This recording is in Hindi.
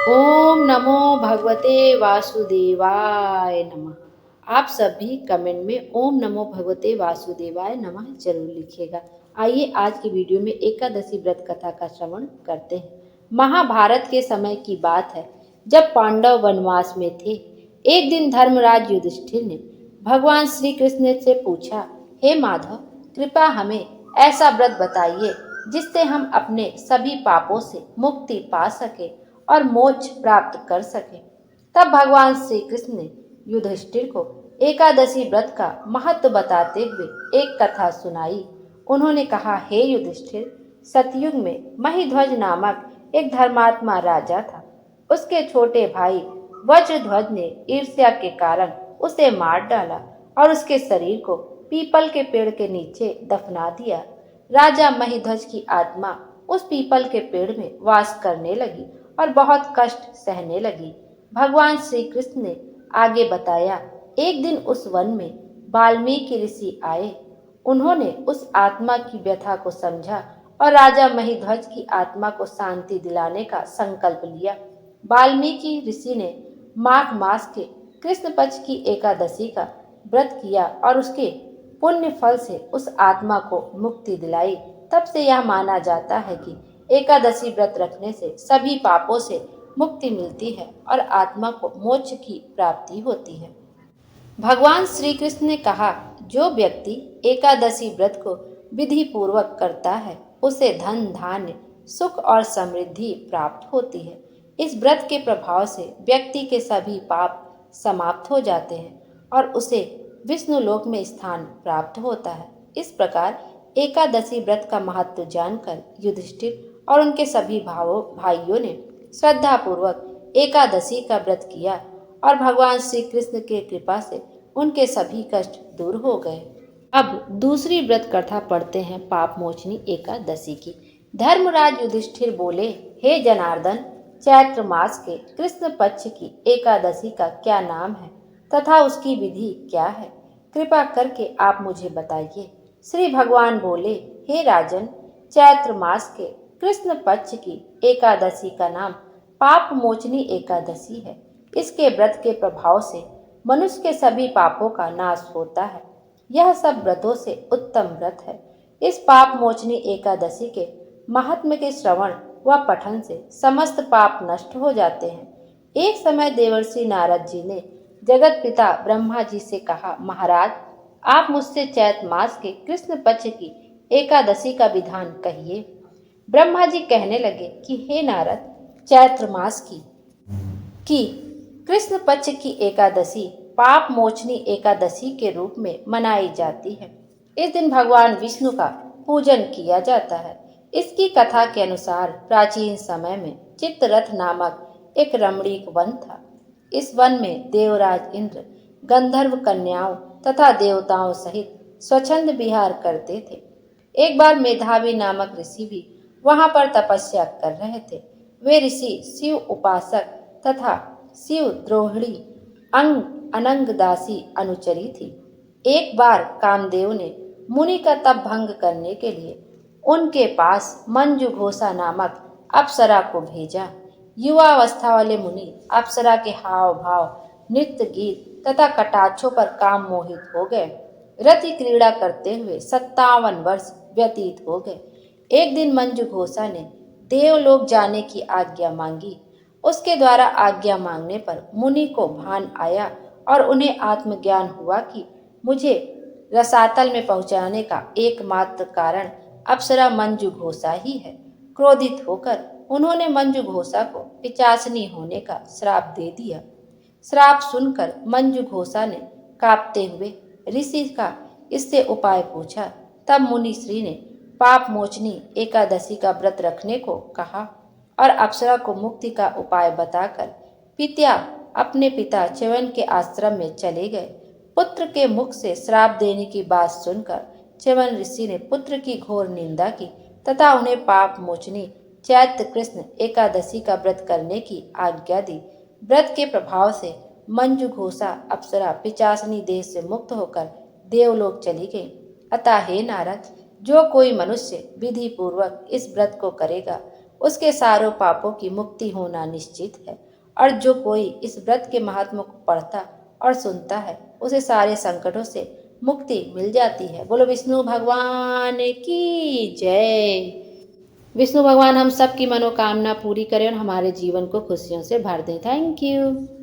ओम नमो भगवते वासुदेवाय नमः। आप सभी कमेंट में ओम नमो भगवते वासुदेवाय नमः जरूर लिखिएगा। आइए आज की वीडियो में एकादशी व्रत कथा का श्रवण करते हैं। महाभारत के समय की बात है, जब पांडव वनवास में थे। एक दिन धर्मराज युधिष्ठिर ने भगवान श्री कृष्ण से पूछा, हे माधव, कृपया हमें ऐसा व्रत बताइए जिससे हम अपने सभी पापों से मुक्ति पा सके और मोक्ष प्राप्त कर सके। तब भगवान श्री कृष्ण ने युधिष्ठिर को एकादशी व्रत का महत्व बताते हुए एक कथा सुनाई। उन्होंने कहा, हे युधिष्ठिर, सतयुग में महिध्वज नामक एक धर्मात्मा राजा था। उसके छोटे भाई वज्रध्वज ने ईर्ष्या के कारण उसे मार डाला और उसके शरीर को पीपल के पेड़ के नीचे दफना दिया। राजा महिध्वज की आत्मा उस पीपल के पेड़ में वास करने लगी और बहुत कष्ट सहने लगी। भगवान श्री कृष्ण ने आगे बताया, एक दिन उस वन में वाल्मीकि ऋषि आए। उन्होंने उस आत्मा की व्यथा को समझा और राजा महिध्वज की आत्मा को शांति दिलाने का संकल्प लिया। वाल्मीकि ऋषि ने माघ मास के कृष्ण पक्ष की एकादशी का व्रत किया और उसके पुण्य फल से उस आत्मा को मुक्ति दिलाई। तब से यह माना जाता है कि एकादशी व्रत रखने से सभी पापों से मुक्ति मिलती है और आत्मा को मोक्ष की प्राप्ति होती है। भगवान श्री कृष्ण ने कहा, जो व्यक्ति एकादशी व्रत को विधि पूर्वक करता है उसे धन धान्य सुख और समृद्धि प्राप्त होती है। इस व्रत के प्रभाव से व्यक्ति के सभी पाप समाप्त हो जाते हैं और उसे विष्णु लोक में स्थान प्राप्त होता है। इस प्रकार एकादशी व्रत का महत्व जानकर युधिष्ठिर और उनके सभी भाइयों ने श्रद्धा पूर्वक एकादशी का व्रत किया और भगवान श्री कृष्ण के कृपा से उनके सभी कष्ट दूर हो गए। अब दूसरी व्रत कथा पढ़ते हैं पाप मोचनी एकादशी की। धर्मराज युधिष्ठिर बोले, हे जनार्दन, चैत्र मास के कृष्ण पक्ष की एकादशी का क्या नाम है तथा उसकी विधि क्या है? कृपा करके आप मुझे बताइए। श्री भगवान बोले, हे राजन, चैत्र मास के कृष्ण पक्ष की एकादशी का नाम पाप मोचनी एकादशी है। इसके व्रत के प्रभाव से मनुष्य के सभी पापों का नाश होता है। यह सब व्रतों से उत्तम व्रत है। इस पाप मोचनी एकादशी के महात्म्य के श्रवण व पठन से समस्त पाप नष्ट हो जाते हैं। एक समय देवर्षि नारद जी ने जगत पिता ब्रह्मा जी से कहा, महाराज, आप मुझसे चैत्र मास के कृष्ण पक्ष की एकादशी का विधान कहिए। ब्रह्मा जी कहने लगे कि हे नारद, चैत्र मास की कृष्ण पक्ष की एकादशी पाप मोचनी एकादशी के रूप में मनाई जाती है। इस दिन भगवान विष्णु का पूजन किया जाता है। इसकी कथा के अनुसार प्राचीन समय में चित्ररथ नामक एक रमणीक वन था। इस वन में देवराज इंद्र गंधर्व कन्याओं तथा देवताओं सहित स्वच्छंद विहार करते थे। एक बार मेधावी नामक ऋषि भी वहां पर तपस्या कर रहे थे। वे ऋषि शिव उपासक तथा शिव द्रोहिणी अनंग दासी अनुचरी थी। एक बार कामदेव ने मुनि का तप भंग करने के लिए उनके पास मंजू घोषा नामक अप्सरा को भेजा। युवावस्था वाले मुनि अप्सरा के हाव भाव, नृत्य गीत तथा कटाक्षों पर काम मोहित हो गए। रति क्रीड़ा करते हुए 57 वर्ष व्यतीत हो गए। एक दिन मंजू घोषा ने देवलोक जाने की आज्ञा मांगी। उसके द्वारा आज्ञा मांगने पर मुनि को भान आया और उन्हें आत्मज्ञान हुआ कि मुझे रसातल में पहुंचाने का एकमात्र कारण अप्सरा मंजू घोषा ही है। क्रोधित होकर उन्होंने मंजू घोषा को पिशाचिनी होने का श्राप दे दिया। श्राप सुनकर मंजू घोषा ने कांपते हुए ऋषि का इससे उपाय पूछा। तब मुनि श्री ने पाप मोचनी एकादशी का व्रत रखने को कहा और अप्सरा को मुक्ति का उपाय बताकर अपने पिता च्यवन के आश्रम में चले गए। पुत्र के मुख से श्राप देने की बात सुनकर च्यवन ऋषि ने पुत्र की घोर निंदा की तथा उन्हें पाप मोचनी चैत्र कृष्ण एकादशी का व्रत करने की आज्ञा दी। व्रत के प्रभाव से मंजू घोषा अप्सरा पिशाचिनी देह से मुक्त होकर देवलोक चली गई। अतः हे नारद, जो कोई मनुष्य विधि पूर्वक इस व्रत को करेगा उसके सारों पापों की मुक्ति होना निश्चित है। और जो कोई इस व्रत के महात्मा को पढ़ता और सुनता है उसे सारे संकटों से मुक्ति मिल जाती है। बोलो विष्णु भगवान की जय। विष्णु भगवान हम सब की मनोकामना पूरी करें और हमारे जीवन को खुशियों से भर दें। Thank you.